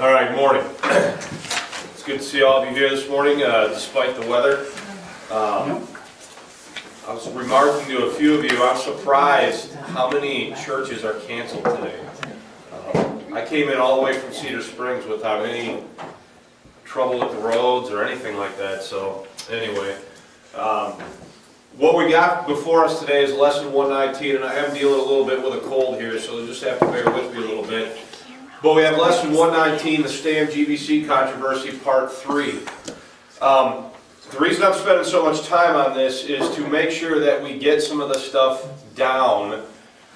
All right, good morning. It's good to see all of you here this morning, despite the weather. I was remarking to a few of you, I'm surprised how many churches are canceled today. I came in all the way from Cedar Springs without any trouble with the roads or anything like that, so anyway. What we got before us today is lesson 119, and I am dealing a little bit with a cold here, so you'll just have to bear with me a little bit. But we have lesson 119, the Stam GBC controversy, part 3. The reason I'm spending so much time on this is to make sure that we get some of the stuff down,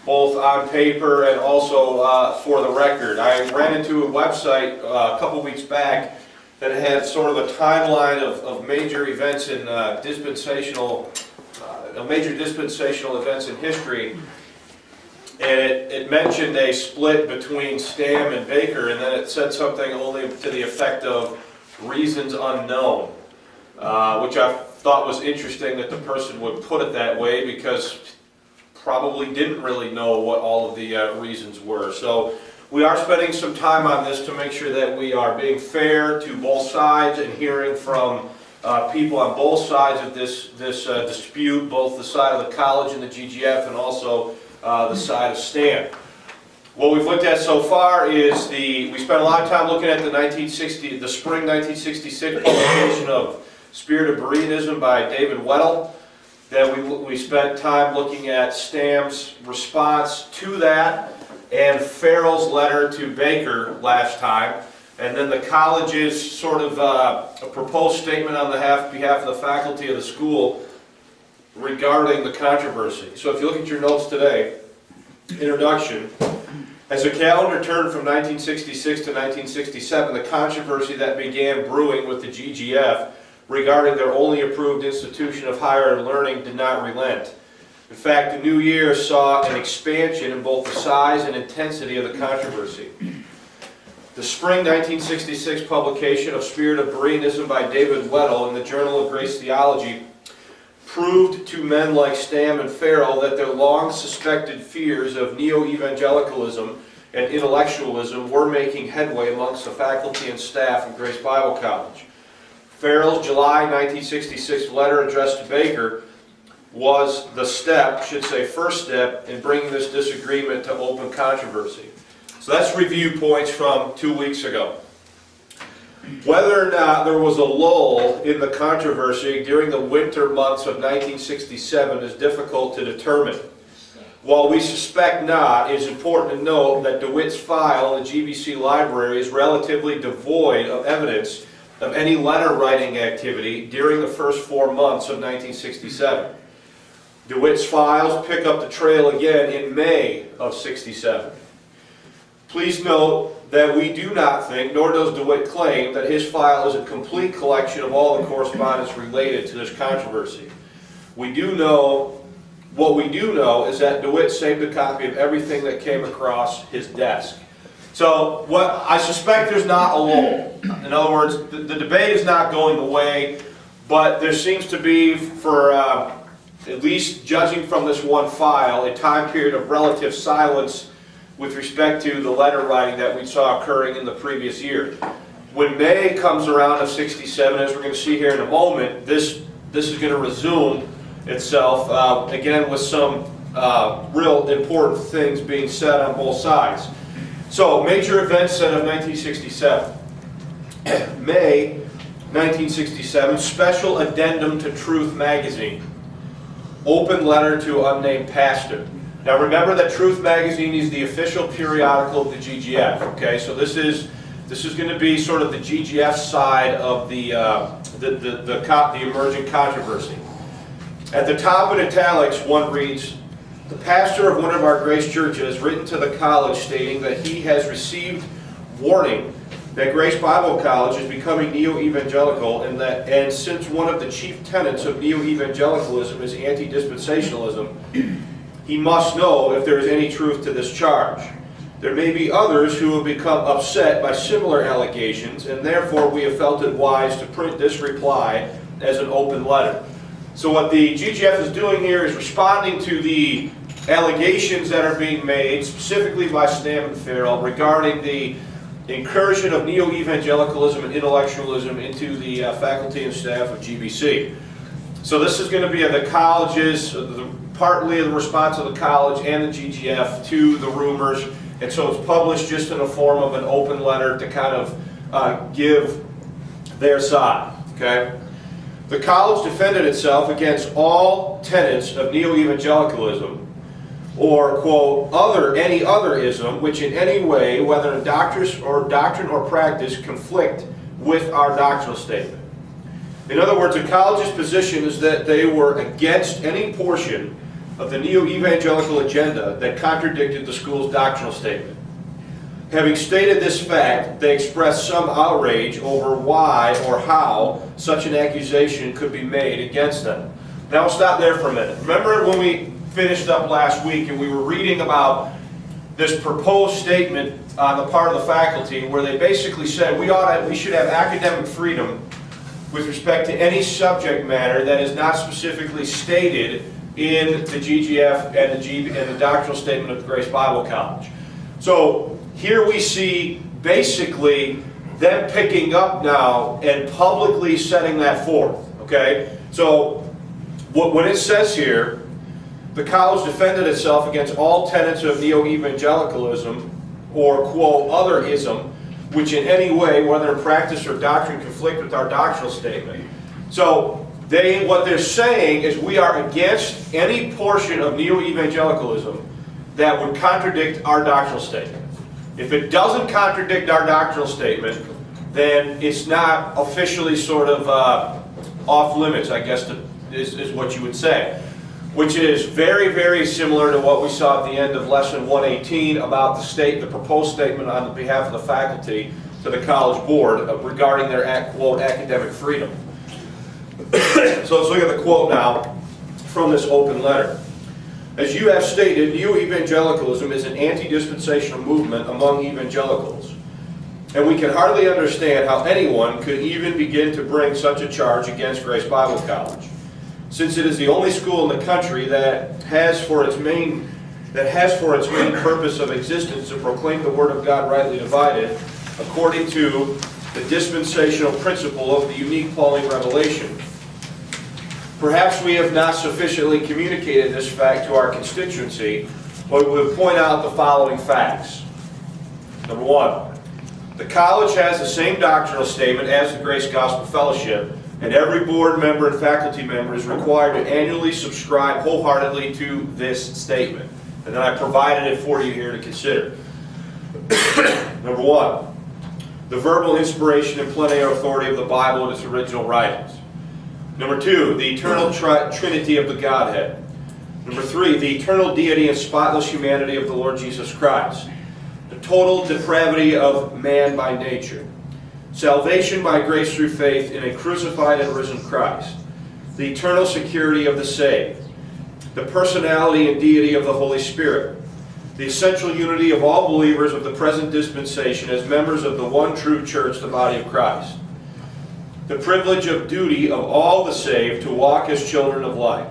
both on paper and also for the record. I ran into a website a couple weeks back that had sort of a timeline of major events in major dispensational events in history, and it mentioned a split between Stam and Baker, and then it said something only to the effect of reasons unknown, which I thought was interesting that the person would put it that way, because probably didn't really know what all of the reasons were. So we are spending some time on this to make sure that we are being fair to both sides and hearing from people on both sides of this dispute, both the side of the college and the GGF and also the side of Stam. What we've looked at so far is we spent a lot of time looking at the spring 1966 publication of Spirit of Bereanism by David Weddell. Then we spent time looking at Stam's response to that and Farrell's letter to Baker last time. And then the college's sort of a proposed statement on behalf of the faculty of the school regarding the controversy. So if you look at your notes today, introduction, as the calendar turned from 1966 to 1967, the controversy that began brewing with the GGF regarding their only approved institution of higher learning did not relent. In fact, the new year saw an expansion in both the size and intensity of the controversy. The spring 1966 publication of Spirit of Bereanism by David Weddell in the Journal of Grace Theology proved to men like Stam and Farrell that their long-suspected fears of neo-evangelicalism and intellectualism were making headway amongst the faculty and staff of Grace Bible College. Farrell's July 1966 letter addressed to Baker was the first step in bringing this disagreement to open controversy. So that's review points from 2 weeks ago. Whether or not there was a lull in the controversy during the winter months of 1967 is difficult to determine. While we suspect not, it is important to note that DeWitt's file in the GBC library is relatively devoid of evidence of any letter writing activity during the first 4 months of 1967. DeWitt's files pick up the trail again in May of '67. Please note that we do not think, nor does DeWitt claim, that his file is a complete collection of all the correspondence related to this controversy. What we do know is that DeWitt saved a copy of everything that came across his desk. So I suspect there's not a lull. In other words, the debate is not going away, but there seems to be, for at least judging from this one file, a time period of relative silence with respect to the letter writing that we saw occurring in the previous year. When May comes around of '67, as we're going to see here in a moment, this is going to resume itself, again with some real important things being said on both sides. So, major events of 1967. May 1967, special addendum to Truth magazine. Open letter to unnamed pastor. Now remember that Truth magazine is the official periodical of the GGF. Okay, so this is going to be sort of the GGF side of the emerging controversy. At the top in italics, one reads, "The pastor of one of our Grace churches has written to the college stating that he has received warning that Grace Bible College is becoming neo-evangelical, and since one of the chief tenets of neo-evangelicalism is anti-dispensationalism, he must know if there is any truth to this charge. There may be others who have become upset by similar allegations, and therefore we have felt it wise to print this reply as an open letter." So what the GGF is doing here is responding to the allegations that are being made, specifically by Stam and Farrell, regarding the incursion of neo-evangelicalism and intellectualism into the faculty and staff of GBC. So this is going to be the colleges, partly the response of the college and the GGF to the rumors, and so it's published just in the form of an open letter to kind of give their side, okay? The college defended itself against all tenets of neo-evangelicalism, or, quote, any other ism, which in any way, whether in doctrine or practice, conflict with our doctrinal statement. In other words, the college's position is that they were against any portion of the neo-evangelical agenda that contradicted the school's doctrinal statement. Having stated this fact, they expressed some outrage over why or how such an accusation could be made against them. Now we'll stop there for a minute. Remember when we finished up last week and we were reading about this proposed statement on the part of the faculty where they basically said we should have academic freedom with respect to any subject matter that is not specifically stated in the GGF and the doctrinal statement of the Grace Bible College. So here we see basically them picking up now and publicly setting that forth, okay? So when it says here, the college defended itself against all tenets of neo-evangelicalism, or, quote, other ism, which in any way, whether in practice or doctrine, conflict with our doctrinal statement. So what they're saying is we are against any portion of neo-evangelicalism that would contradict our doctrinal statement. If it doesn't contradict our doctrinal statement, then it's not officially sort of off limits, I guess is what you would say. Which is very, very similar to what we saw at the end of lesson 118 about the proposed statement on behalf of the faculty to the college board regarding their, quote, academic freedom. So let's look at the quote now from this open letter. As you have stated, neo-evangelicalism is an anti-dispensational movement among evangelicals. And we can hardly understand how anyone could even begin to bring such a charge against Grace Bible College, since it is the only school in the country that has for its main purpose of existence to proclaim the Word of God rightly divided, according to the dispensational principle of the unique Pauline revelation. Perhaps we have not sufficiently communicated this fact to our constituency, but we would point out the following facts. Number one, the college has the same doctrinal statement as the Grace Gospel Fellowship, and every board member and faculty member is required to annually subscribe wholeheartedly to this statement. And then I provided it for you here to consider. Number one, the verbal inspiration and plenary authority of the Bible and its original writings. Number two, the eternal Trinity of the Godhead. Number three, the eternal deity and spotless humanity of the Lord Jesus Christ. The total depravity of man by nature. Salvation by grace through faith in a crucified and risen Christ. The eternal security of the saved. The personality and deity of the Holy Spirit. The essential unity of all believers of the present dispensation as members of the one true church, the body of Christ. The privilege of duty of all the saved to walk as children of light.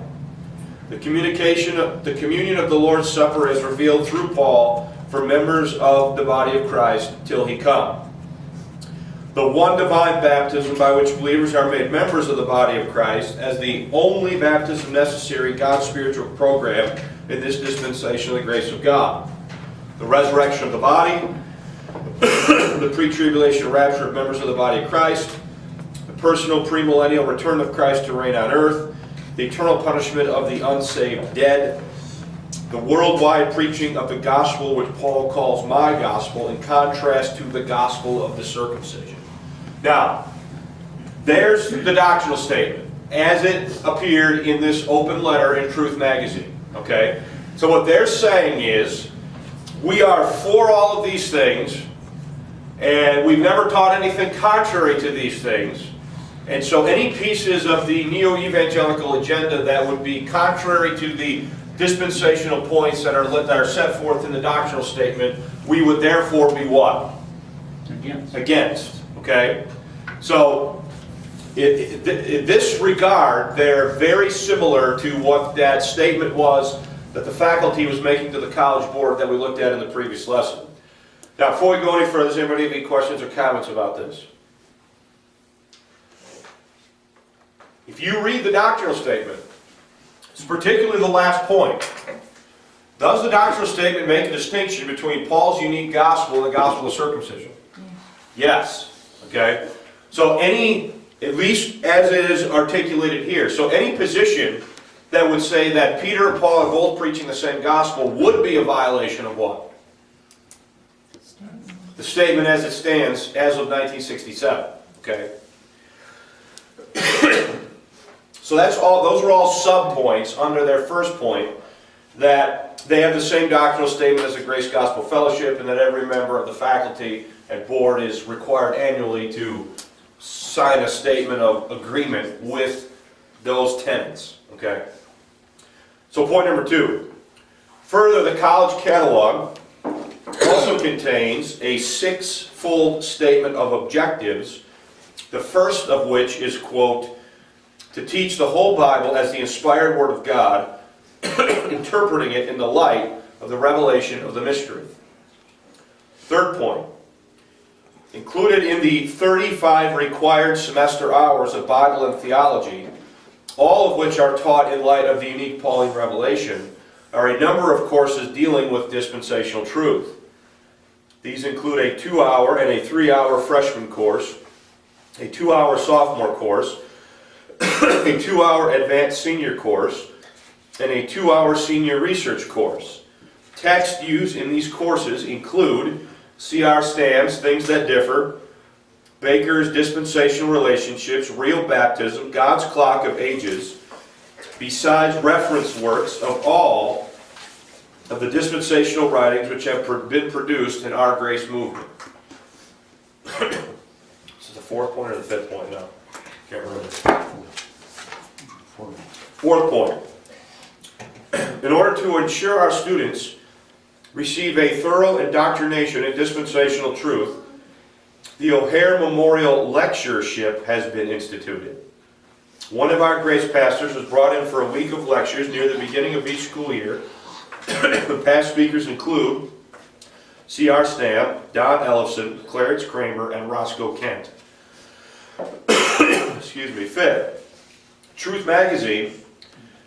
The communion of the Lord's Supper as revealed through Paul for members of the body of Christ till he come. The one divine baptism by which believers are made members of the body of Christ as the only baptism necessary in God's spiritual program in this dispensation of the grace of God. The resurrection of the body, the pre-tribulation rapture of members of the body of Christ, the personal premillennial return of Christ to reign on earth, the eternal punishment of the unsaved dead, the worldwide preaching of the gospel which Paul calls my gospel in contrast to the gospel of the circumcision. Now, there's the doctrinal statement as it appeared in this open letter in Truth Magazine. Okay? So what they're saying is, we are for all of these things, and we've never taught anything contrary to these things. And so any pieces of the neo-evangelical agenda that would be contrary to the dispensational points that are set forth in the doctrinal statement, we would therefore be what? Against. Okay? So, in this regard, they're very similar to what that statement was that the faculty was making to the college board that we looked at in the previous lesson. Now, before we go any further, does anybody have any questions or comments about this? If you read the doctrinal statement, it's particularly the last point. Does the doctrinal statement make a distinction between Paul's unique gospel and the gospel of circumcision? Yes. Okay? So at least as it is articulated here, so any position that would say that Peter and Paul are both preaching the same gospel would be a violation of what? The statement as it stands as of 1967. Okay? So that's all. Those are all sub-points under their first point, that they have the same doctrinal statement as the Grace Gospel Fellowship, and that every member of the faculty and board is required annually to sign a statement of agreement with those tenets. Okay? So point number 2. Further, the college catalog also contains a 6-fold statement of objectives, the first of which is, quote, to teach the whole Bible as the inspired Word of God, interpreting it in the light of the revelation of the mystery. Third point, included in the 35 required semester hours of Bible and theology, all of which are taught in light of the unique Pauline revelation, are a number of courses dealing with dispensational truth. These include a 2-hour and a 3-hour freshman course, a 2-hour sophomore course, a 2-hour advanced senior course, and a 2-hour senior research course. Text used in these courses include C.R. Stam's Things That Differ, Baker's Dispensational Relationships, Real Baptism, God's Clock of Ages, besides reference works of all of the dispensational writings which have been produced in our grace movement. This is the 4th point or the 5th point now? Can't remember. 4th point. In order to ensure our students receive a thorough indoctrination in dispensational truth, the O'Hare Memorial Lectureship has been instituted. One of our grace pastors was brought in for a week of lectures near the beginning of each school year. The past speakers include C.R. Stam, Don Ellefson, Clarence Kramer, and Roscoe Kent. Excuse me. 5th, Truth Magazine,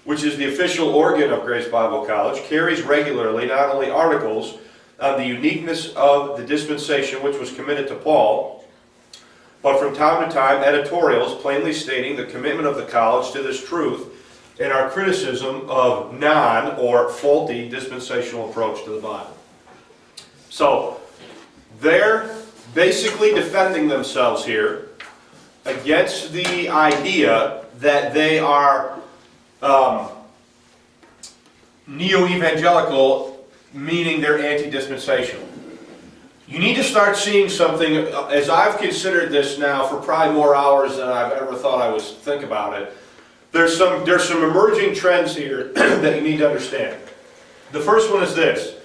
which is the official organ of Grace Bible College, carries regularly not only articles on the uniqueness of the dispensation which was committed to Paul, but from time to time editorials plainly stating the commitment of the college to this truth and our criticism of non- or faulty dispensational approach to the Bible. So, they're basically defending themselves here against the idea that they are neo-evangelical, meaning they're anti-dispensational. You need to start seeing something, as I've considered this now for probably more hours than I've ever thought I would think about it. There's some emerging trends here that you need to understand. The first one is this.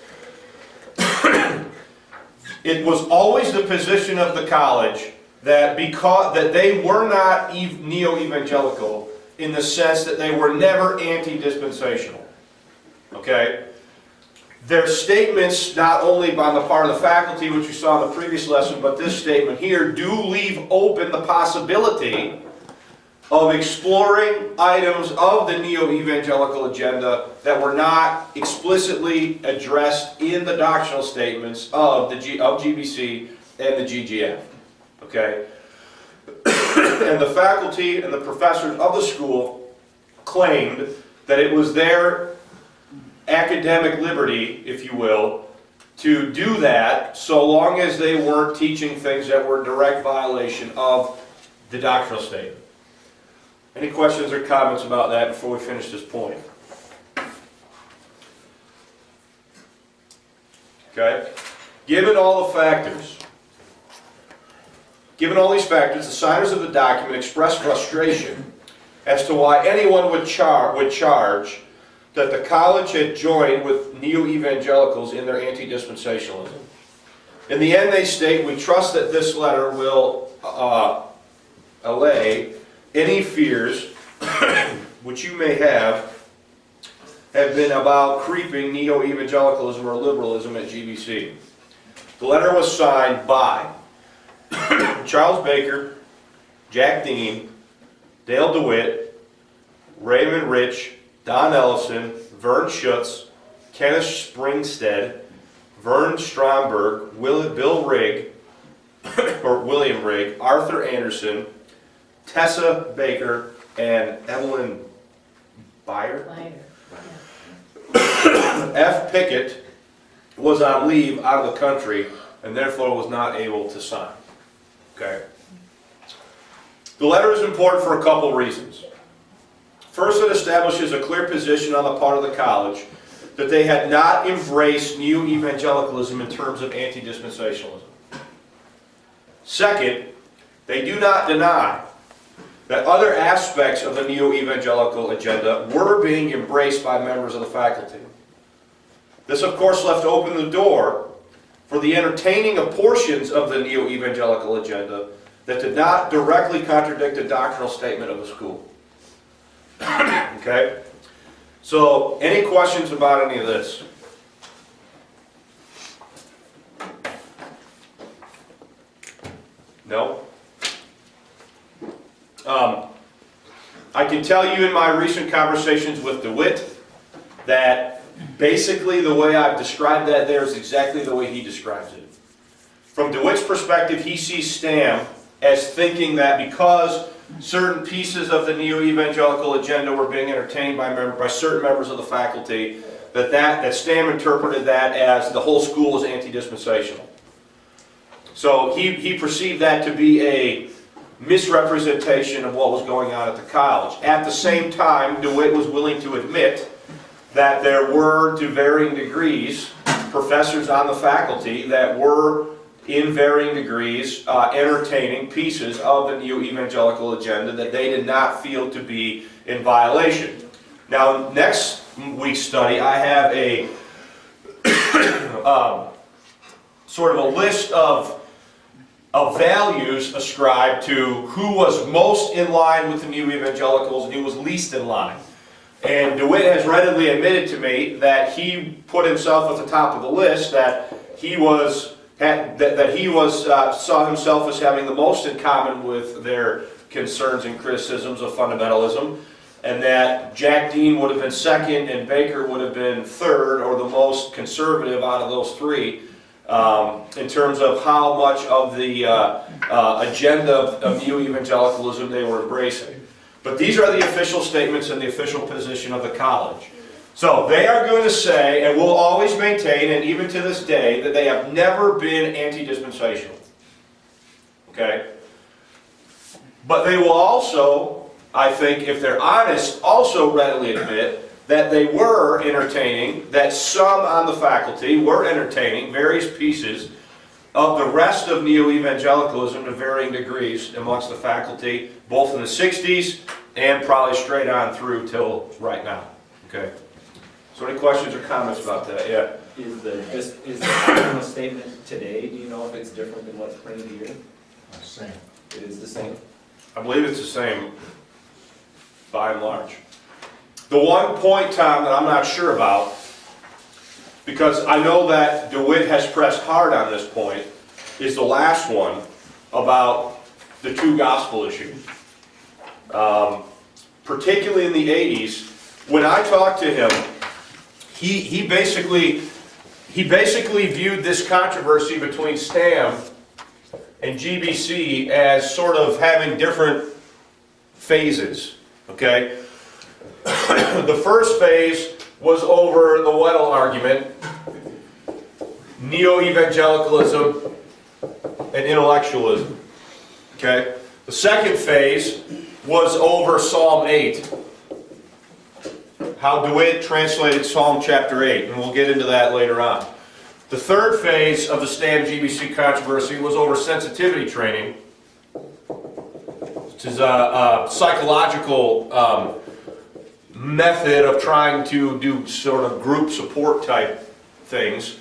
It was always the position of the college that they were not neo-evangelical in the sense that they were never anti-dispensational. Okay? Their statements, not only on the part of the faculty, which we saw in the previous lesson, but this statement here, do leave open the possibility of exploring items of the neo-evangelical agenda that were not explicitly addressed in the doctrinal statements of GBC and the GGF. Okay? And the faculty and the professors of the school claimed that it was their academic liberty, if you will, to do that so long as they weren't teaching things that were in direct violation of the doctrinal statement. Any questions or comments about that before we finish this point? Okay? Given all the factors, given all these factors, the signers of the document expressed frustration as to why anyone would charge that the college had joined with neo-evangelicals in their anti-dispensationalism. In the end, they state, we trust that this letter will allay any fears which you may have been about creeping neo-evangelicalism or liberalism at GBC. The letter was signed by Charles Baker, Jack Dean, Dale DeWitt, Raymond Rich, Don Ellison, Vern Schutz, Kenneth Springstead, Vern Stromberg, Bill Rigg, or William Rigg, Arthur Anderson, Tessa Baker, and Evelyn Byer. F. Pickett was on leave out of the country and therefore was not able to sign. Okay. The letter is important for a couple reasons. First, it establishes a clear position on the part of the college that they had not embraced new evangelicalism in terms of anti-dispensationalism. Second, they do not deny that other aspects of the neo-evangelical agenda were being embraced by members of the faculty. This, of course, left open the door for the entertaining of portions of the neo-evangelical agenda that did not directly contradict the doctrinal statement of the school. Okay? So, any questions about any of this? No? I can tell you in my recent conversations with DeWitt that basically the way I've described that there is exactly the way he describes it. From DeWitt's perspective, he sees Stam as thinking that because certain pieces of the neo-evangelical agenda were being entertained by certain members of the faculty, that Stam interpreted that as the whole school was anti-dispensational. So he perceived that to be a misrepresentation of what was going on at the college. At the same time, DeWitt was willing to admit that there were, to varying degrees, professors on the faculty that were, in varying degrees, entertaining pieces of the neo-evangelical agenda that they did not feel to be in violation. Now, next week's study, I have a sort of a list of values ascribed to who was most in line with the new evangelicals and who was least in line. And DeWitt has readily admitted to me that he put himself at the top of the list, that he saw himself as having the most in common with their concerns and criticisms of fundamentalism, and that Jack Dean would have been second and Baker would have been third, or the most conservative out of those three, in terms of how much of the agenda of neo-evangelicalism they were embracing. But these are the official statements and the official position of the college. So they are going to say, and will always maintain, and even to this day, that they have never been anti-dispensational. Okay? But they will also, I think, if they're honest, also readily admit that they were entertaining, that some on the faculty were entertaining various pieces of the rest of neo-evangelicalism to varying degrees amongst the faculty, both in the 60s and probably straight on through till right now. Okay? So any questions or comments about that? Yeah? Is the doctrinal statement today, do you know if it's different than what's printed here? Same. It is the same? I believe it's the same by and large. The one point, Tom, that I'm not sure about, because I know that DeWitt has pressed hard on this point, is the last one about the two gospel issue. Particularly in the 80s, when I talked to him, he basically viewed this controversy between Stam and GBC as sort of having different phases. Okay? The first phase was over the Weddell argument, neo-evangelicalism and intellectualism. Okay? The second phase was over Psalm 8. How DeWitt translated Psalm chapter 8, and we'll get into that later on. The third phase of the Stam GBC controversy was over sensitivity training, which is a psychological method of trying to do sort of group support type things.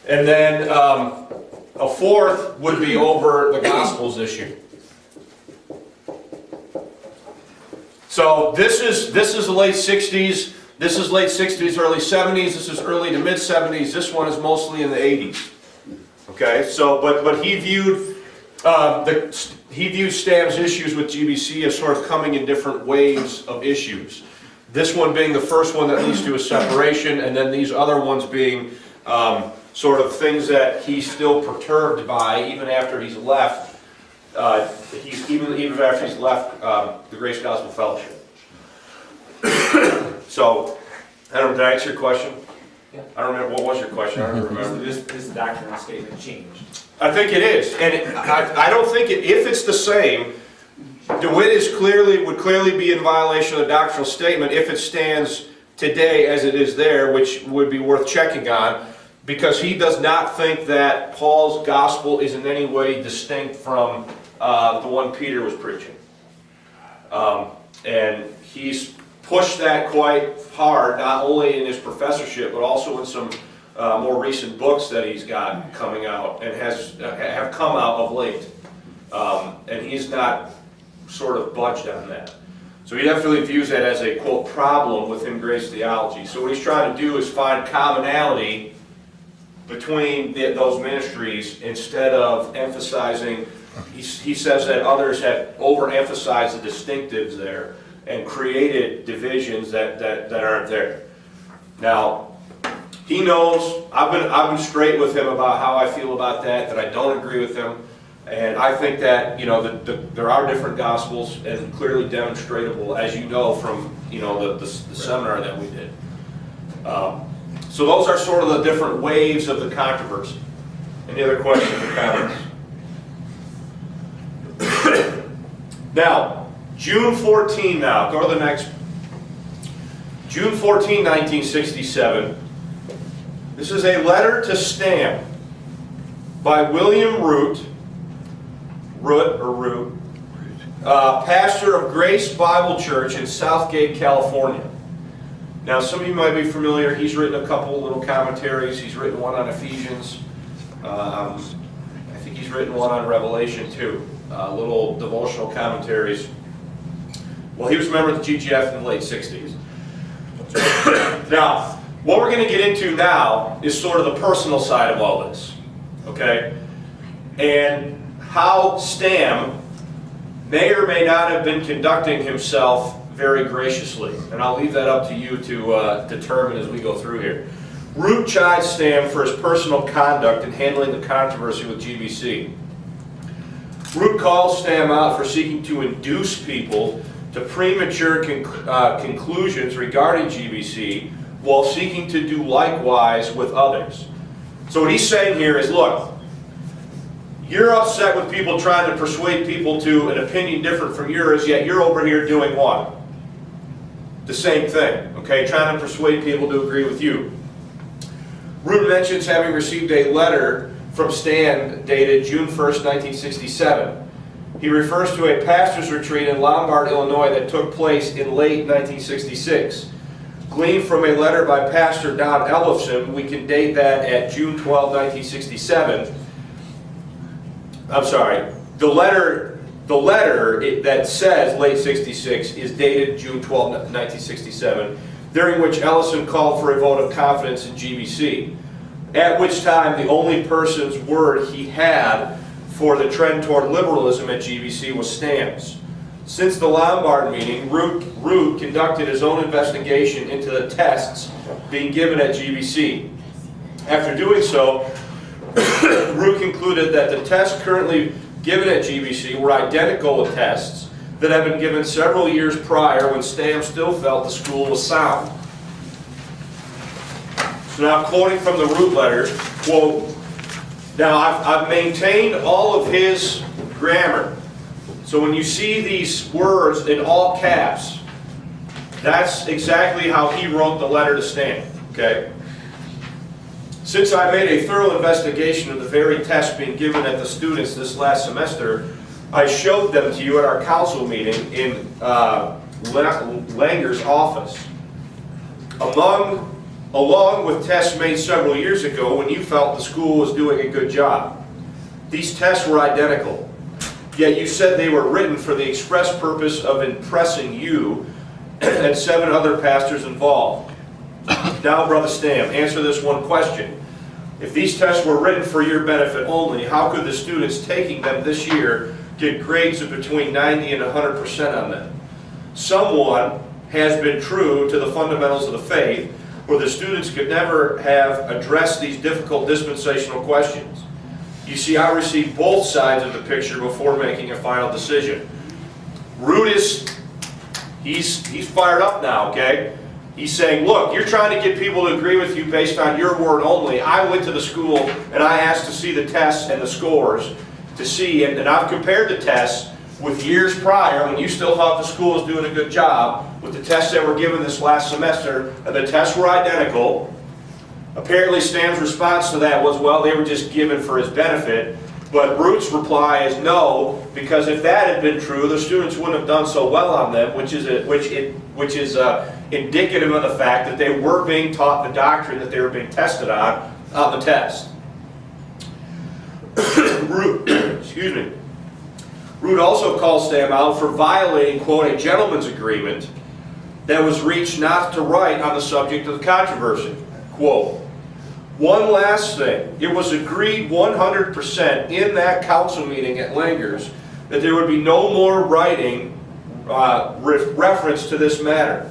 And then a fourth would be over the Gospels issue. So this is the late 60s, this is late 60s, early 70s, this is early to mid 70s, this one is mostly in the 80s. Okay, so, but he viewed, he viewed Stam's issues with GBC as sort of coming in different waves of issues. This one being the first one that leads to a separation, and then these other ones being sort of things that he's still perturbed by even after he's left. Even after he's left the Grace Gospel Fellowship. So, I don't know, did I answer your question? Yeah. I don't remember, what was your question? I don't remember. This doctrinal statement changed. I think it is, and I don't think if it's the same, DeWitt would clearly be in violation of the doctrinal statement if it stands today as it is there, which would be worth checking on, because he does not think that Paul's gospel is in any way distinct from the one Peter was preaching. And he's pushed that quite hard, not only in his professorship, but also in some more recent books that he's got coming out and have come out of late. And he's not sort of budged on that. So he definitely views that as a, quote, problem within grace theology. So what he's trying to do is find commonality between those ministries instead of emphasizing, he says that others have overemphasized the distinctives there and created divisions that aren't there. Now, he knows, I've been straight with him about how I feel about that I don't agree with him. And I think that, you know, there are different gospels and clearly demonstratable, as you know from, you know, the seminar that we did. So those are sort of the different waves of the controversy. Any other questions or comments? Now, June 14 now, go to the next. June 14, 1967. This is a letter to Stam by William Root, pastor of Grace Bible Church in Southgate, California. Now, some of you might be familiar, he's written a couple little commentaries. He's written one on Ephesians. I think he's written one on Revelation too. Little devotional commentaries. Well, he was a member of the GGF in the late 60s. Now, what we're going to get into now is sort of the personal side of all this. Okay? And how Stam may or may not have been conducting himself very graciously. And I'll leave that up to you to determine as we go through here. Root chides Stam for his personal conduct in handling the controversy with GBC. Root calls Stam out for seeking to induce people to premature conclusions regarding GBC while seeking to do likewise with others. So what he's saying here is, look, you're upset with people trying to persuade people to an opinion different from yours, yet you're over here doing what? The same thing, okay? Trying to persuade people to agree with you. Root mentions having received a letter from Stam dated June 1st, 1967. He refers to a pastor's retreat in Lombard, Illinois that took place in late 1966. Gleaned from a letter by Pastor Don Ellefson, we can date that at June 12, 1967. I'm sorry, the letter that says late 66 is dated June 12, 1967, during which Ellison called for a vote of confidence in GBC, at which time the only person's word he had for the trend toward liberalism at GBC was Stam's. Since the Lombard meeting, Root conducted his own investigation into the tests being given at GBC. After doing so, Root concluded that the tests currently given at GBC were identical with tests that had been given several years prior when Stam still felt the school was sound. So now, quoting from the Root letter, quote, now I've maintained all of his grammar. So when you see these words in all caps, that's exactly how he wrote the letter to Stam, okay? Since I made a thorough investigation of the very tests being given at the students this last semester, I showed them to you at our council meeting in Langer's office. Along with tests made several years ago when you felt the school was doing a good job. These tests were identical, yet you said they were written for the express purpose of impressing you and 7 other pastors involved. Now, Brother Stam, answer this one question. If these tests were written for your benefit only, how could the students taking them this year get grades of between 90 and 100% on them? Someone has been true to the fundamentals of the faith, or the students could never have addressed these difficult dispensational questions. You see, I received both sides of the picture before making a final decision. Root he's fired up now, okay? He's saying, look, you're trying to get people to agree with you based on your word only. I went to the school and I asked to see the tests and the scores to see, and I've compared the tests with years prior when you still thought the school was doing a good job with the tests that were given this last semester, and the tests were identical. Apparently Stam's response to that was, well, they were just given for his benefit. But Root's reply is no, because if that had been true, the students wouldn't have done so well on them, which is indicative of the fact that they were being taught the doctrine that they were being tested on the test. Root also calls Stam out for violating, quote, a gentleman's agreement that was reached not to write on the subject of the controversy. Quote, one last thing, it was agreed 100% in that council meeting at Langer's that there would be no more writing reference to this matter.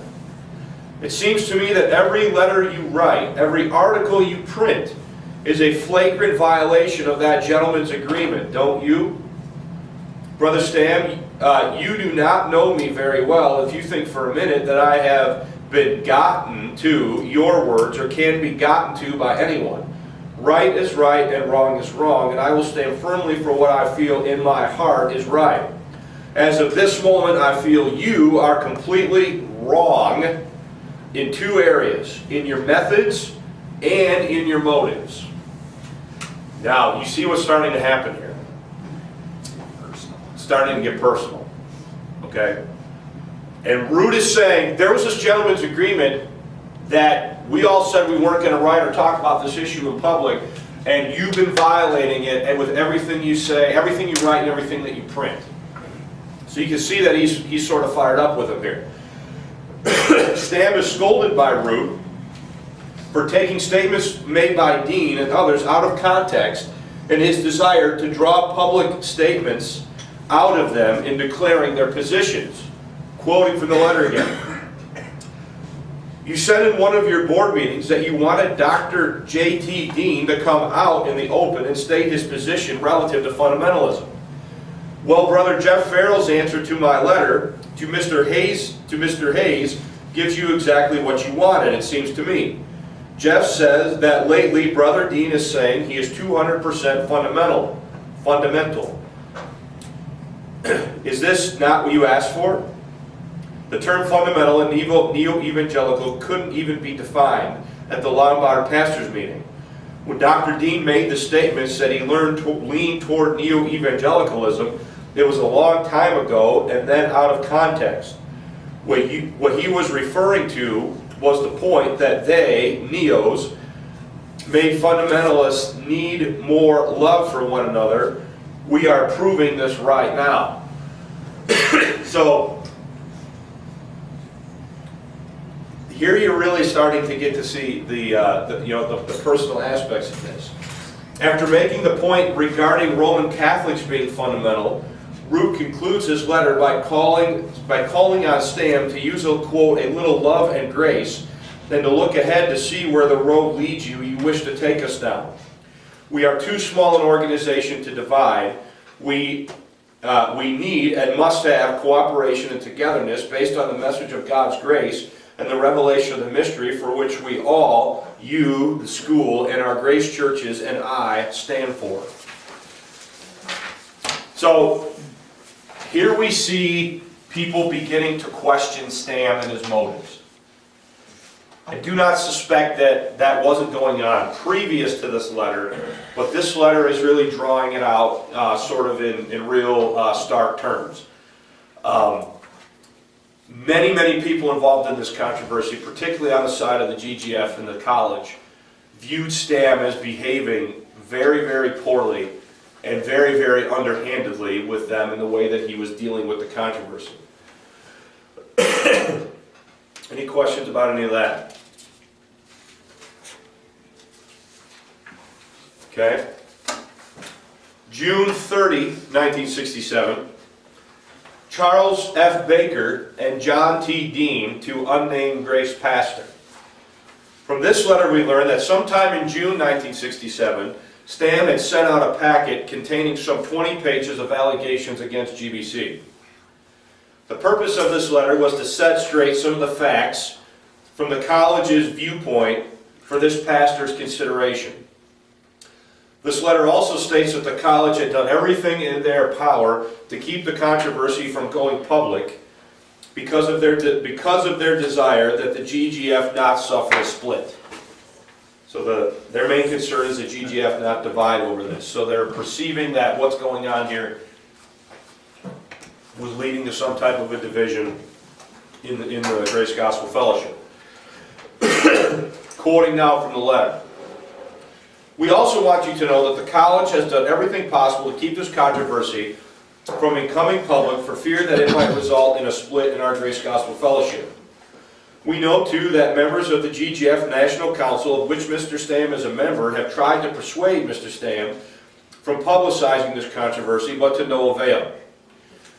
It seems to me that every letter you write, every article you print, is a flagrant violation of that gentleman's agreement, don't you? Brother Stam, you do not know me very well if you think for a minute that I have been gotten to your words or can be gotten to by anyone. Right is right and wrong is wrong, and I will stand firmly for what I feel in my heart is right. As of this moment, I feel you are completely wrong in two areas, in your methods and in your motives. Now, you see what's starting to happen here. It's starting to get personal, okay? And Root is saying, there was this gentleman's agreement that we all said we weren't going to write or talk about this issue in public, and you've been violating it, and with everything you say, everything you write, and everything that you print. So you can see that he's sort of fired up with him here. Stam is scolded by Root for taking statements made by Dean and others out of context and his desire to draw public statements out of them in declaring their positions. Quoting from the letter again. You said in one of your board meetings that you wanted Dr. J.T. Dean to come out in the open and state his position relative to fundamentalism. Well, Brother Jeff Farrell's answer to my letter to Mr. Hayes gives you exactly what you wanted, it seems to me. Jeff says that lately Brother Dean is saying he is 200% fundamental. Is this not what you asked for? The term fundamental and neo-evangelical couldn't even be defined at the Lombard pastors' meeting. When Dr. Dean made the statements that he leaned toward neo-evangelicalism, it was a long time ago and then out of context. What he was referring to was the point that they, neos, made fundamentalists need more love for one another. We are proving this right now. So, here you're really starting to get to see the personal aspects of this. After making the point regarding Roman Catholics being fundamental, Root concludes his letter by calling on Stam to use a quote, a little love and grace, and to look ahead to see where the road leads you wish to take us down. We are too small an organization to divide. We need and must have cooperation and togetherness based on the message of God's grace and the revelation of the mystery for which we all, you, the school, and our grace churches, and I, stand for. So, here we see people beginning to question Stam and his motives. I do not suspect that that wasn't going on previous to this letter, but this letter is really drawing it out sort of in real stark terms. Many people involved in this controversy, particularly on the side of the GGF and the college, viewed Stam as behaving very poorly and very underhandedly with them in the way that he was dealing with the controversy. Any questions about any of that? Okay? June 30, 1967, Charles F. Baker and John T. Dean to unnamed Grace pastor. From this letter we learn that sometime in June 1967, Stam had sent out a packet containing some 20 pages of allegations against GBC. The purpose of this letter was to set straight some of the facts from the college's viewpoint for this pastor's consideration. This letter also states that the college had done everything in their power to keep the controversy from going public because of their desire that the GGF not suffer a split. So their main concern is that GGF not divide over this. So they're perceiving that what's going on here was leading to some type of a division in the Grace Gospel Fellowship. Quoting now from the letter. We also want you to know that the college has done everything possible to keep this controversy from becoming public for fear that it might result in a split in our Grace Gospel Fellowship. We know too that members of the GGF National Council, of which Mr. Stam is a member, have tried to persuade Mr. Stam from publicizing this controversy, but to no avail.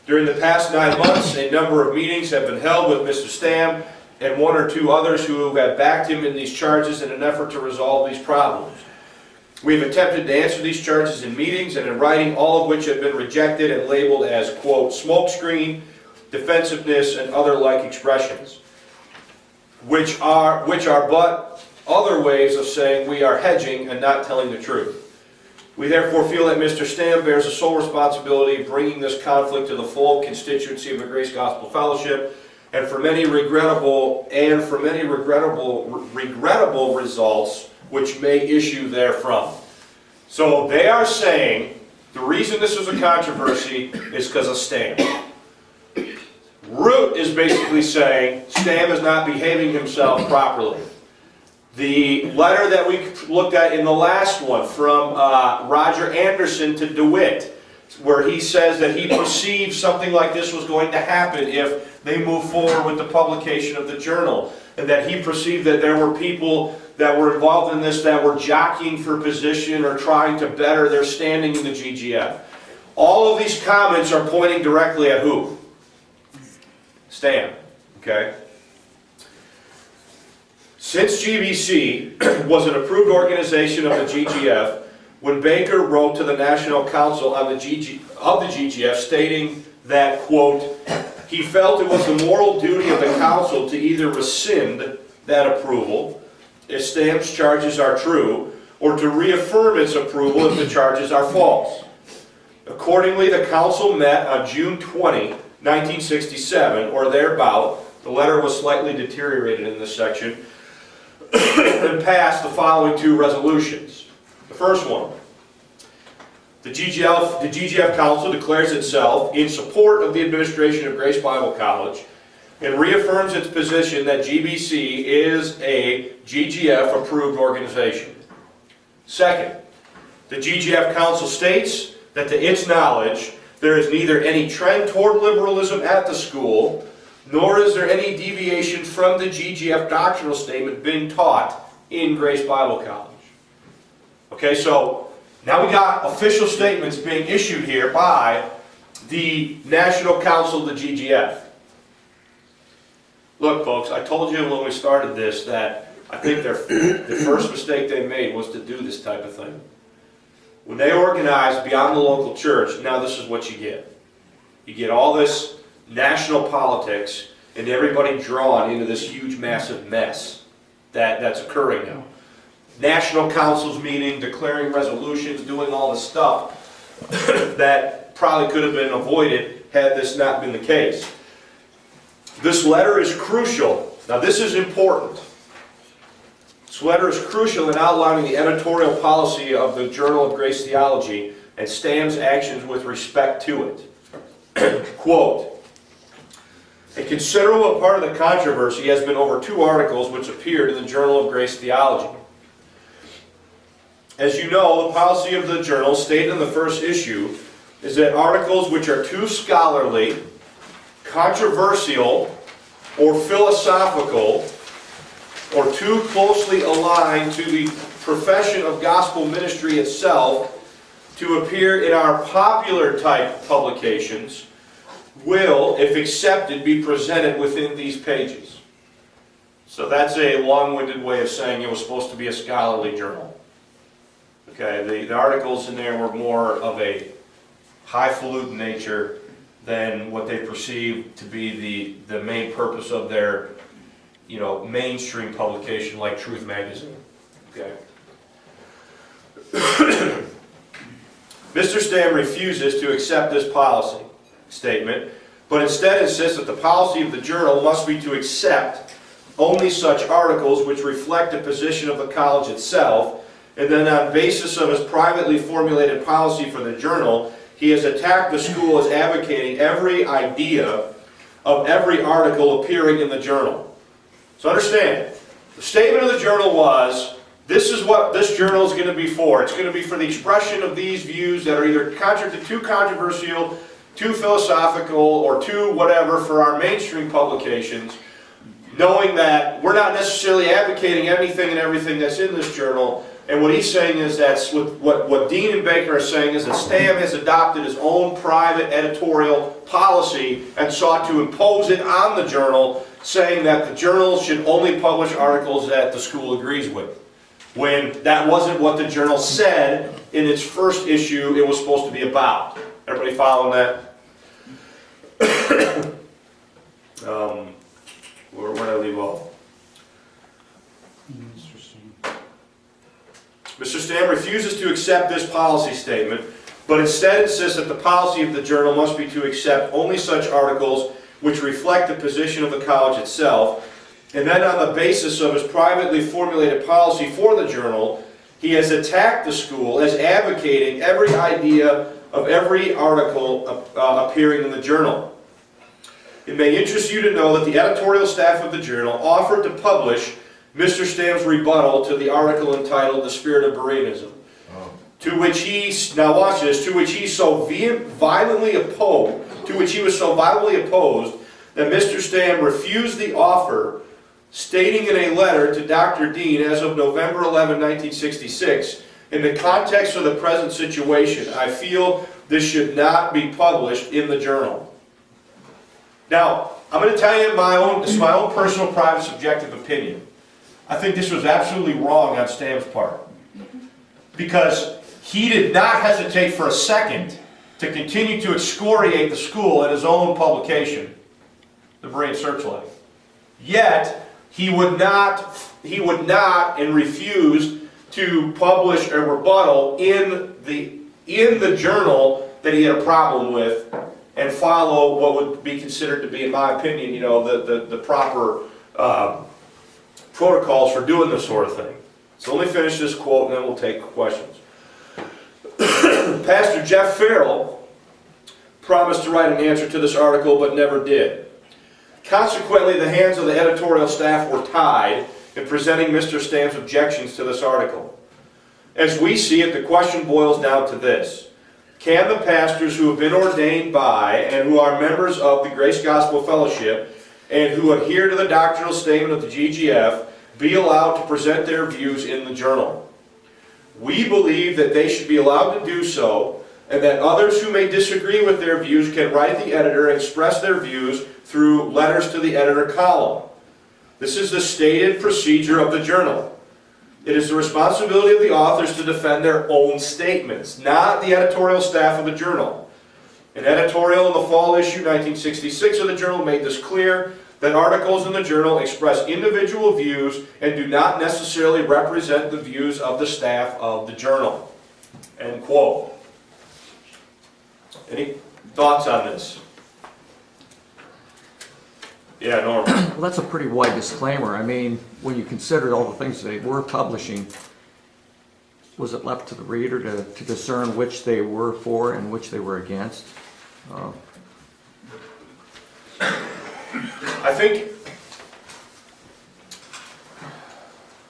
During the past 9 months, a number of meetings have been held with Mr. Stam and one or two others who have backed him in these charges in an effort to resolve these problems. We have attempted to answer these charges in meetings and in writing, all of which have been rejected and labeled as, quote, smokescreen, defensiveness, and other like expressions, which are but other ways of saying we are hedging and not telling the truth. We therefore feel that Mr. Stam bears the sole responsibility of bringing this conflict to the full constituency of the Grace Gospel Fellowship, and for many regrettable results which may issue therefrom. So they are saying the reason this is a controversy is because of Stam. Root is basically saying Stam is not behaving himself properly. The letter that we looked at in the last one from Roger Anderson to DeWitt, where he says that he perceived something like this was going to happen if they move forward with the publication of the journal, and that he perceived that there were people that were involved in this that were jockeying for position or trying to better their standing in the GGF. All of these comments are pointing directly at who? Stam. Okay? Since GBC was an approved organization of the GGF, when Baker wrote to the National Council on the GGF stating that, quote, he felt it was the moral duty of the council to either rescind that approval if Stam's charges are true, or to reaffirm its approval if the charges are false. Accordingly, the council met on June 20, 1967, or thereabout. The letter was slightly deteriorated in this section, and passed the following two resolutions. The first one, the GGF Council declares itself in support of the administration of Grace Bible College and reaffirms its position that GBC is a GGF approved organization. Second, the GGF Council states that to its knowledge there is neither any trend toward liberalism at the school, nor is there any deviation from the GGF doctrinal statement being taught in Grace Bible College. Okay, so now we got official statements being issued here by the National Council of the GGF. Look, folks, I told you when we started this that I think the first mistake they made was to do this type of thing. When they organized beyond the local church, now this is what you get. You get all this national politics and everybody drawn into this huge, massive mess that's occurring now. National councils meeting, declaring resolutions, doing all this stuff that probably could have been avoided had this not been the case. This letter is crucial. Now this is important. This letter is crucial in outlining the editorial policy of the Journal of Grace Theology and Stam's actions with respect to it. Quote, a considerable part of the controversy has been over 2 articles which appeared in the Journal of Grace Theology. As you know, the policy of the journal stated in the first issue is that articles which are too scholarly, controversial, or philosophical, or too closely aligned to the profession of gospel ministry itself to appear in our popular type publications will, if accepted, be presented within these pages. So that's a long-winded way of saying it was supposed to be a scholarly journal. Okay, the articles in there were more of a highfalutin nature than what they perceived to be the main purpose of their, mainstream publication like Truth Magazine. Okay. Mr. Stam refuses to accept this policy statement, but instead insists that the policy of the journal must be to accept only such articles which reflect the position of the college itself, and then on basis of his privately formulated policy for the journal, he has attacked the school as advocating every idea of every article appearing in the journal. So understand, the statement of the journal was, this is what this journal is going to be for. It's going to be for the expression of these views that are either too controversial, too philosophical, or too whatever for our mainstream publications, knowing that we're not necessarily advocating anything and everything that's in this journal. And what he's saying is that what Dean and Baker are saying is that Stam has adopted his own private editorial policy and sought to impose it on the journal, saying that the journal should only publish articles that the school agrees with, when that wasn't what the journal said in its first issue it was supposed to be about. Everybody following that? Where did I leave off? Mr. Stam refuses to accept this policy statement, but instead insists that the policy of the journal must be to accept only such articles which reflect the position of the college itself, and then on the basis of his privately formulated policy for the journal, he has attacked the school as advocating every idea of every article appearing in the journal. It may interest you to know that the editorial staff of the journal offered to publish Mr. Stam's rebuttal to the article entitled "The Spirit of Bryanism," to which he, now watch this, to which he was so violently opposed that Mr. Stam refused the offer, stating in a letter to Dr. Dean as of November 11, 1966, in the context of the present situation, I feel this should not be published in the journal. Now, I'm going to tell you this is my own personal, private, subjective opinion. I think this was absolutely wrong on Stam's part, because he did not hesitate for a second to continue to excoriate the school in his own publication, the Bryan Searchlight. Yet, he would not and refused to publish a rebuttal in the journal that he had a problem with, and follow what would be considered to be, in my opinion, the proper protocols for doing this sort of thing. So let me finish this quote and then we'll take questions. Pastor Jeff Farrell promised to write an answer to this article but never did. Consequently, the hands of the editorial staff were tied in presenting Mr. Stam's objections to this article. As we see it, the question boils down to this: can the pastors who have been ordained by and who are members of the Grace Gospel Fellowship and who adhere to the doctrinal statement of the GGF be allowed to present their views in the journal? We believe that they should be allowed to do so, and that others who may disagree with their views can write the editor and express their views through letters to the editor column. This is the stated procedure of the journal. It is the responsibility of the authors to defend their own statements, not the editorial staff of the journal. An editorial in the fall issue 1966 of the journal made this clear, that articles in the journal express individual views and do not necessarily represent the views of the staff of the journal. End quote. Any thoughts on this? Yeah, Norm. Well, that's a pretty wide disclaimer. I mean, when you consider all the things they were publishing, was it left to the reader to discern which they were for and which they were against? I think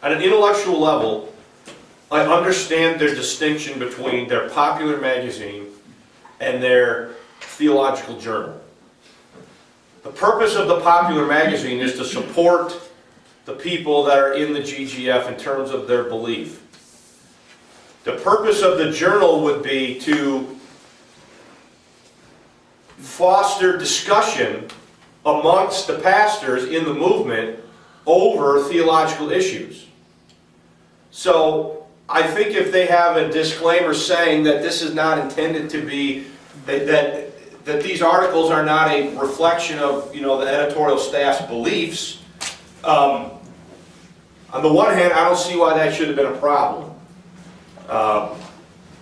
at an intellectual level, I understand their distinction between their popular magazine and their theological journal. The purpose of the popular magazine is to support the people that are in the GGF in terms of their belief. The purpose of the journal would be to foster discussion amongst the pastors in the movement over theological issues. So I think if they have a disclaimer saying that this is not intended to be, that these articles are not a reflection of, the editorial staff's beliefs, on the one hand, I don't see why that should have been a problem.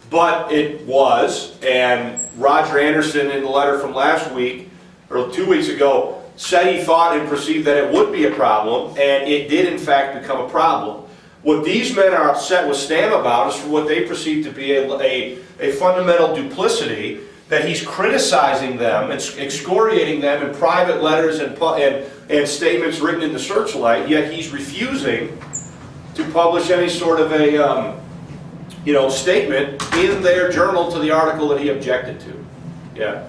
But it was, and Roger Anderson in the letter from last week, or 2 weeks ago, said he thought and perceived that it would be a problem, and it did in fact become a problem. What these men are upset with Stam about is for what they perceive to be a fundamental duplicity, that he's criticizing them and excoriating them in private letters and statements written in the Searchlight, yet he's refusing to publish any sort of a statement in their journal to the article that he objected to. Yeah.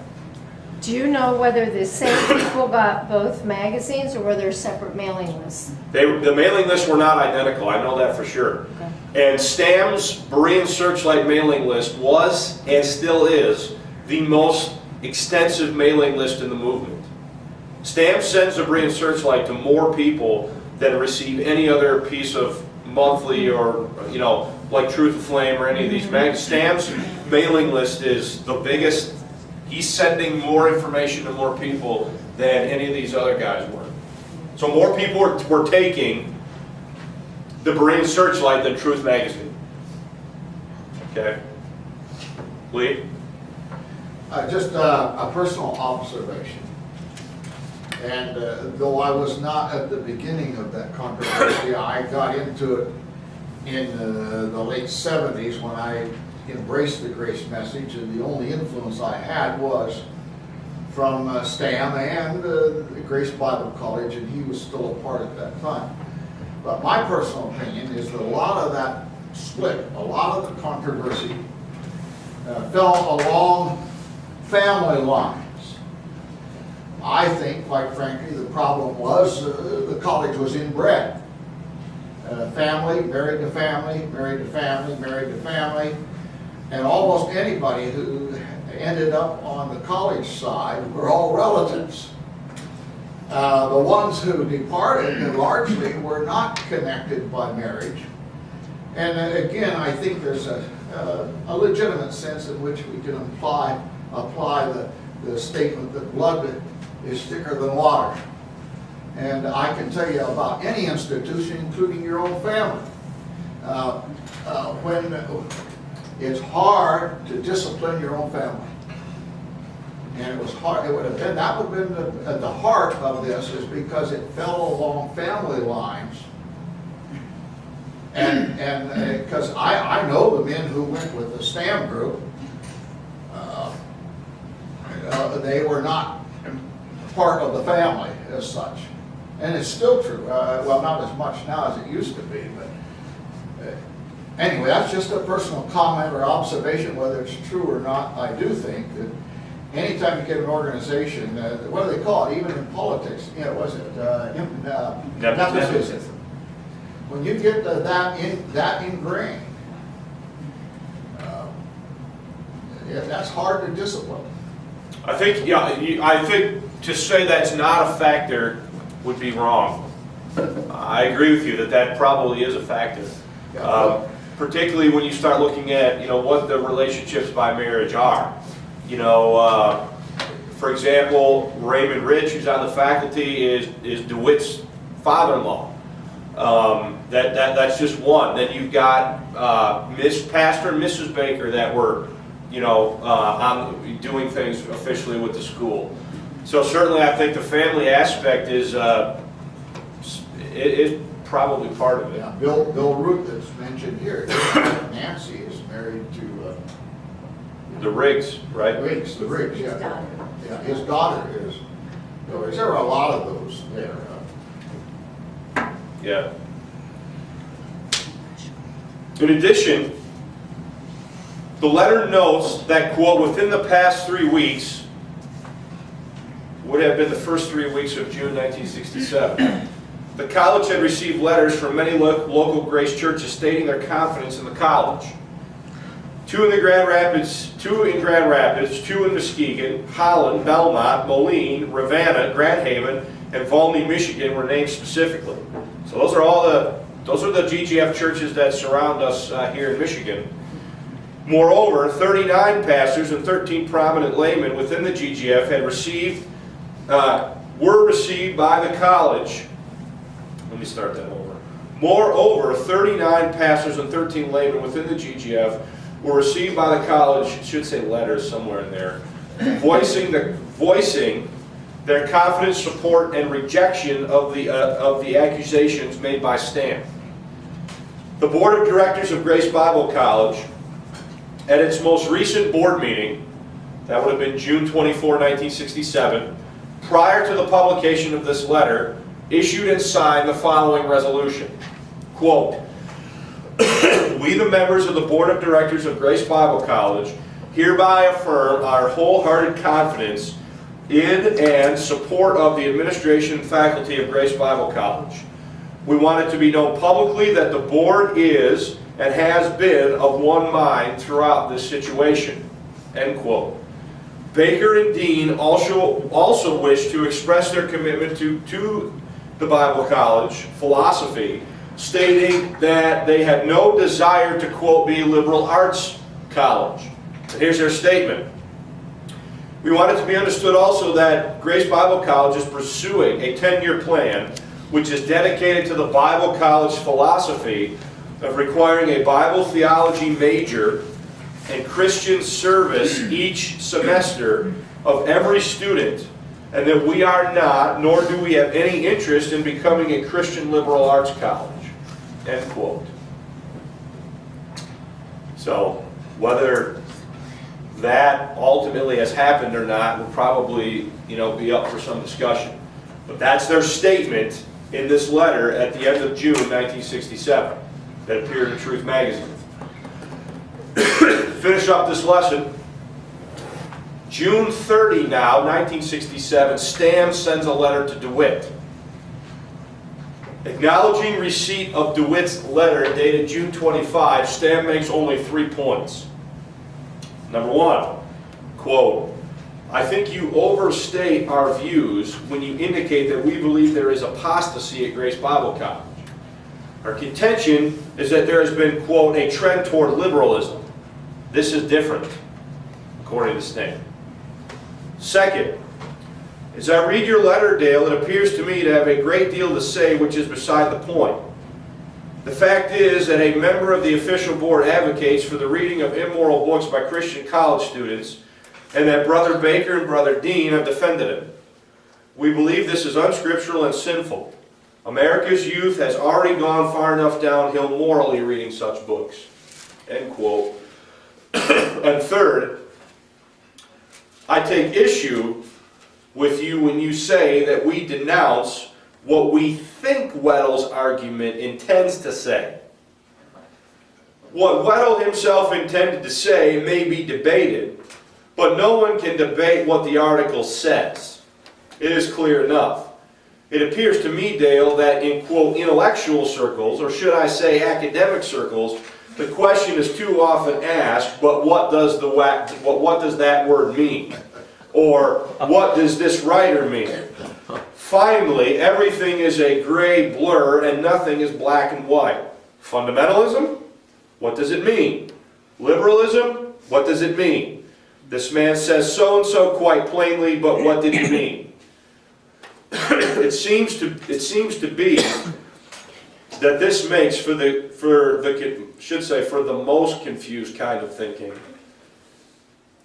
Do you know whether the same people got both magazines, or were there separate mailing lists? The mailing lists were not identical, I know that for sure. Okay. And Stam's Berean Searchlight mailing list was, and still is, the most extensive mailing list in the movement. Stam sends the Berean Searchlight to more people than receive any other piece of monthly or, like Truth of Flame or any of these magazines. Stam's mailing list is the biggest. He's sending more information to more people than any of these other guys were. So more people were taking the Berean Searchlight than Truth Magazine. Okay? Lee? Just a personal observation. And though I was not at the beginning of that controversy, I got into it in the late 70s when I embraced the grace message, and the only influence I had was from Stam and the Grace Bible College, and he was still a part at that time. But my personal opinion is that a lot of that split, a lot of the controversy fell along family lines. I think, quite frankly, the problem was the college was inbred. Family, married to family, married to family, married to family. And almost anybody who ended up on the college side were all relatives. The ones who departed largely were not connected by marriage. And again, I think there's a legitimate sense in which we can apply the statement that blood is thicker than water. And I can tell you about any institution, including your own family. When it's hard to discipline your own family. And it was hard, that would have been at the heart of this, is because it fell along family lines. And because I know the men who went with the Stam group, they were not part of the family as such. And it's still true. Well, not as much now as it used to be, but anyway, that's just a personal comment or observation. Whether it's true or not, I do think that anytime you get an organization, what do they call it, even in politics, was it nepotism. When you get that ingrained, that's hard to discipline. I think, I think to say that's not a factor would be wrong. I agree with you that probably is a factor. Particularly when you start looking at, what the relationships by marriage are. For example, Raymond Rich, who's on the faculty, is DeWitt's father-in-law. That's just one. Then you've got Pastor and Mrs. Baker that were, doing things officially with the school. So certainly, I think the family aspect is probably part of it. Yeah, Bill Root that's mentioned here. Nancy is married to The Riggs, right? Riggs, yeah. His daughter. Yeah, his daughter is. There are a lot of those there. Yeah. In addition, the letter notes that, quote, within the past 3 weeks, would have been the first 3 weeks of June 1967, the college had received letters from many local Grace churches stating their confidence in the college. 2 in Grand Rapids, 2 in Muskegon, Holland, Belmont, Moline, Ravenna, Grand Haven, and Volney, Michigan were named specifically. So those are the GGF churches that surround us here in Michigan. Moreover, 39 pastors and 13 prominent laymen within the GGF were received by the college. Let me start that over. Moreover, 39 pastors and 13 laymen within the GGF were received by the college, it should say letters somewhere in there, voicing their confident support and rejection of the accusations made by Stam. The Board of Directors of Grace Bible College, at its most recent board meeting, that would have been June 24, 1967, prior to the publication of this letter, issued and signed the following resolution. Quote, "We, the members of the Board of Directors of Grace Bible College, hereby affirm our wholehearted confidence in and support of the administration and faculty of Grace Bible College. We want it to be known publicly that the board is and has been of one mind throughout this situation." End quote. Baker and Dean also wish to express their commitment to the Bible College philosophy, stating that they had no desire to, quote, be a liberal arts college. And here's their statement. "We want it to be understood also that Grace Bible College is pursuing a 10-year plan which is dedicated to the Bible College philosophy of requiring a Bible theology major and Christian service each semester of every student, and that we are not, nor do we have any interest in becoming a Christian liberal arts college." End quote. So, whether that ultimately has happened or not will probably, be up for some discussion. But that's their statement in this letter at the end of June 1967 that appeared in Truth Magazine. Finish up this lesson. June 30 now, 1967, Stam sends a letter to DeWitt. Acknowledging receipt of DeWitt's letter dated June 25, Stam makes only 3 points. Number 1, quote, "I think you overstate our views when you indicate that we believe there is apostasy at Grace Bible College. Our contention is that there has been, quote, a trend toward liberalism. This is different," according to Stam. Second, "As I read your letter, Dale, it appears to me to have a great deal to say which is beside the point. The fact is that a member of the official board advocates for the reading of immoral books by Christian college students, and that Brother Baker and Brother Dean have defended it. We believe this is unscriptural and sinful. America's youth has already gone far enough downhill morally reading such books." End quote. And third, "I take issue with you when you say that we denounce what we think Weddle's argument intends to say. What Weddle himself intended to say may be debated, but no one can debate what the article says. It is clear enough. It appears to me, Dale, that in, quote, intellectual circles, or should I say academic circles, the question is too often asked, but what does that word mean? Or what does this writer mean? Finally, everything is a gray blur and nothing is black and white. Fundamentalism? What does it mean? Liberalism? What does it mean? This man says so-and-so quite plainly, but what did he mean? It seems to be that this makes for the most confused kind of thinking.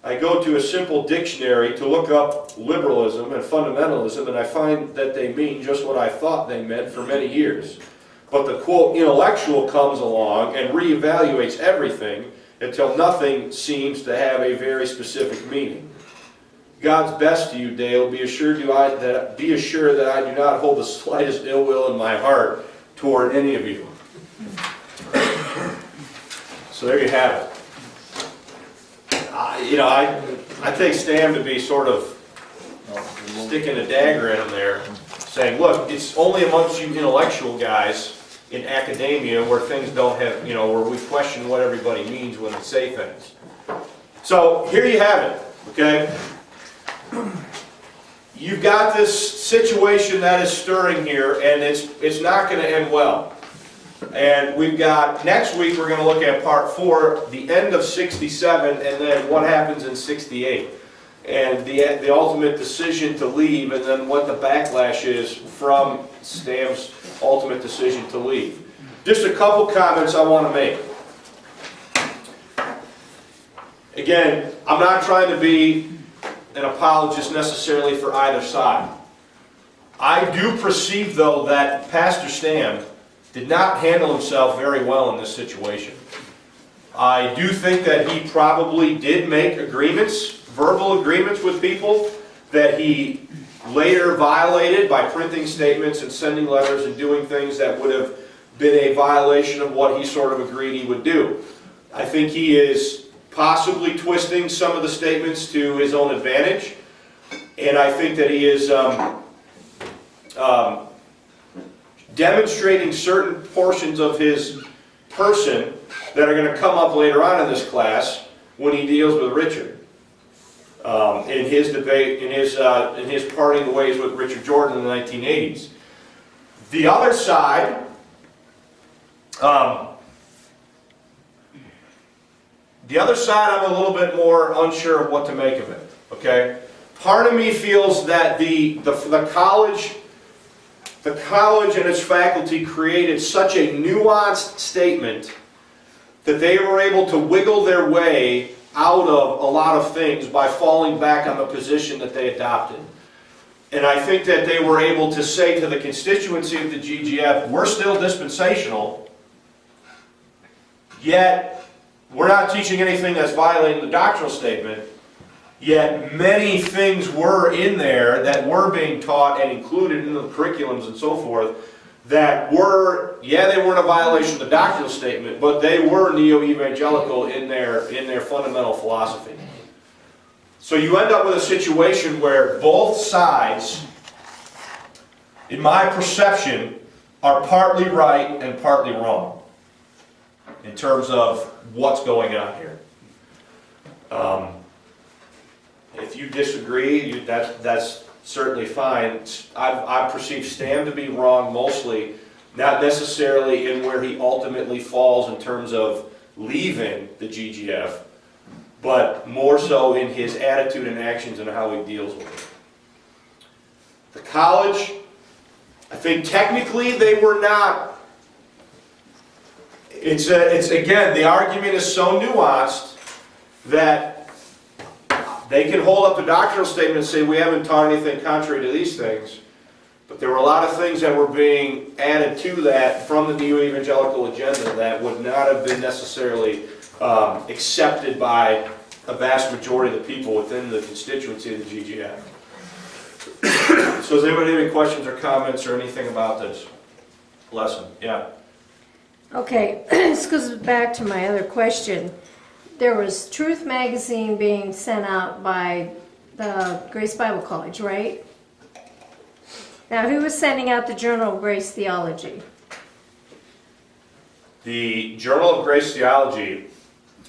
I go to a simple dictionary to look up liberalism and fundamentalism, and I find that they mean just what I thought they meant for many years. But the, quote, intellectual comes along and reevaluates everything until nothing seems to have a very specific meaning. God's best to you, Dale. Be assured that I do not hold the slightest ill will in my heart toward any of you." So there you have it. I take Stam to be sort of sticking a dagger in him there, saying, look, it's only amongst you intellectual guys, in academia where things don't have, you know, where we question what everybody means when they say things. So here you have it, okay? You've got this situation that is stirring here, and it's not going to end well. And we've got, next week we're going to look at part 4, the end of 67, and then what happens in 68. And the ultimate decision to leave, and then what the backlash is from Stam's ultimate decision to leave. Just a couple comments I want to make. Again, I'm not trying to be an apologist necessarily for either side. I do perceive, though, that Pastor Stam did not handle himself very well in this situation. I do think that he probably did make agreements, verbal agreements with people that he later violated by printing statements and sending letters and doing things that would have been a violation of what he sort of agreed he would do. I think he is possibly twisting some of the statements to his own advantage, and I think that he is demonstrating certain portions of his person that are going to come up later on in this class when he deals with Richard. In his debate, in his parting ways with Richard Jordan in the 1980s. The other side, I'm a little bit more unsure of what to make of it. Okay, part of me feels that the college and its faculty created such a nuanced statement that they were able to wiggle their way out of a lot of things by falling back on the position that they adopted. And I think that they were able to say to the constituency of the GGF, we're still dispensational, yet we're not teaching anything that's violating the doctrinal statement, yet many things were in there that were being taught and included in the curriculums and so forth that were, yeah, they weren't a violation of the doctrinal statement, but they were neo-evangelical in their fundamental philosophy. So you end up with a situation where both sides, in my perception, are partly right and partly wrong in terms of what's going on here. If you disagree, that's certainly fine. I perceive Stam to be wrong mostly, not necessarily in where he ultimately falls in terms of leaving the GGF, but more so in his attitude and actions and how he deals with it. The college, I think technically they were not. It's again, the argument is so nuanced that they can hold up the doctrinal statement and say we haven't taught anything contrary to these things, but there were a lot of things that were being added to that from the neo-evangelical agenda that would not have been necessarily accepted by a vast majority of the people within the constituency of the GGF. So does anybody have any questions or comments or anything about this lesson? Yeah. Okay, this goes back to my other question. There was Truth magazine being sent out by the Grace Bible College, right? Now, who was sending out the Journal of Grace Theology? The Journal of Grace Theology,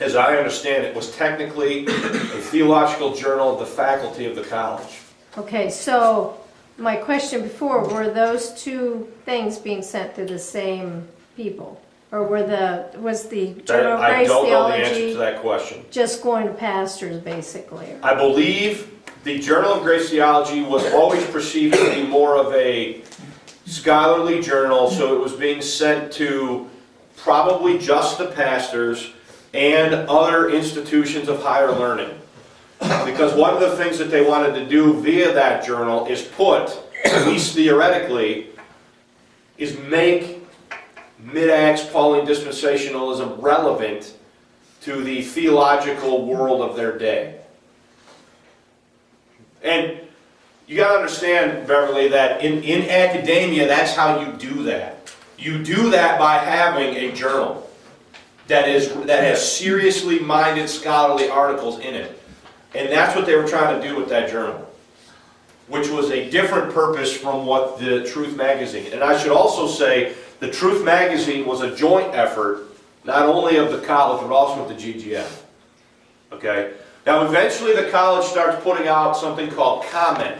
as I understand it, was technically a theological journal of the faculty of the college. Okay, so my question before, were those two things being sent to the same people? Or was the Journal of Grace I don't know the answer to Theology that question. just going to pastors, basically? I believe the Journal of Grace Theology was always perceived to be more of a scholarly journal, so it was being sent to probably just the pastors and other institutions of higher learning. Because one of the things that they wanted to do via that journal is put, at least theoretically, is make mid-Acts Pauline dispensationalism relevant to the theological world of their day. And you got to understand, Beverly, that in academia, that's how you do that. You do that by having a journal that has seriously minded scholarly articles in it. And that's what they were trying to do with that journal. which was a different purpose from what the Truth magazine. And I should also say, the Truth magazine was a joint effort, not only of the college, but also of the GGF. Okay? Now eventually the college starts putting out something called Comment,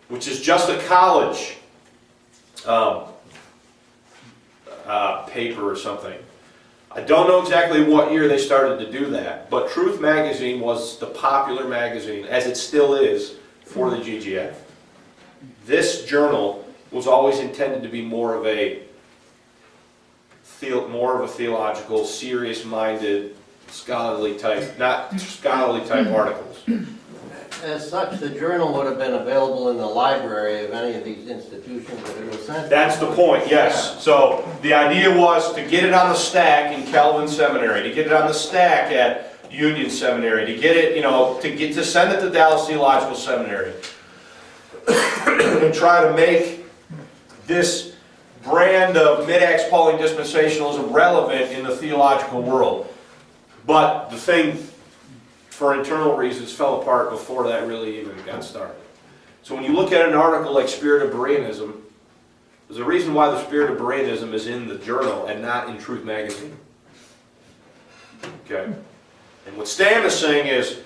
which is just a college paper or something. I don't know exactly what year they started to do that, but Truth magazine was the popular magazine, as it still is, for the GGF. This journal was always intended to be more of a theological, serious-minded, scholarly type, not scholarly type articles. As such, the journal would have been available in the library of any of these institutions that it was sent to. That's the point, yes. So the idea was to get it on the stack in Calvin Seminary, to get it on the stack at Union Seminary, to get it, to send it to Dallas Theological Seminary, and try to make this brand of mid-Acts Pauline dispensationalism relevant in the theological world. But the thing, for internal reasons, fell apart before that really even got started. So when you look at an article like Spirit of Bereanism, there's a reason why the Spirit of Bereanism is in the journal and not in Truth magazine. Okay? And what Stam is saying is,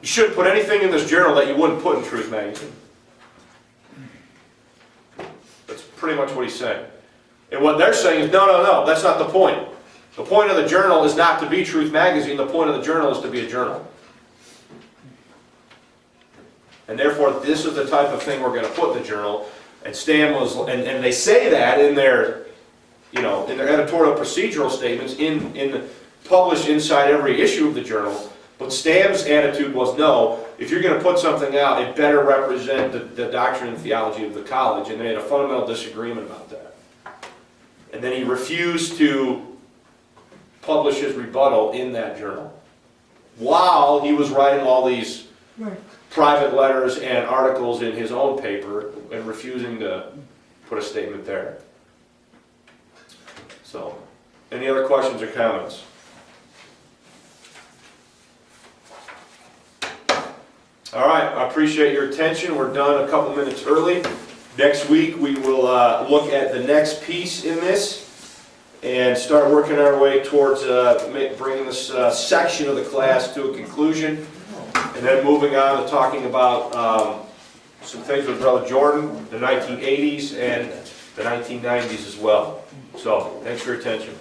you shouldn't put anything in this journal that you wouldn't put in Truth magazine. That's pretty much what he's saying. And what they're saying is, no, that's not the point. The point of the journal is not to be Truth magazine, the point of the journal is to be a journal. And therefore, this is the type of thing we're going to put in the journal. And Stam was, and they say that in their, in their editorial procedural statements, published inside every issue of the journal. But Stam's attitude was, no, if you're going to put something out, it better represent the doctrine and theology of the college. And they had a fundamental disagreement about that. And then he refused to publish his rebuttal in that journal, while he was writing all these private letters and articles in his own paper and refusing to put a statement there. So, any other questions or comments? All right, I appreciate your attention. We're done a couple minutes early. Next week we will look at the next piece in this and start working our way towards bringing this section of the class to a conclusion, and then moving on to talking about some things with Brother Jordan, the 1980s and the 1990s as well. So, thanks for your attention.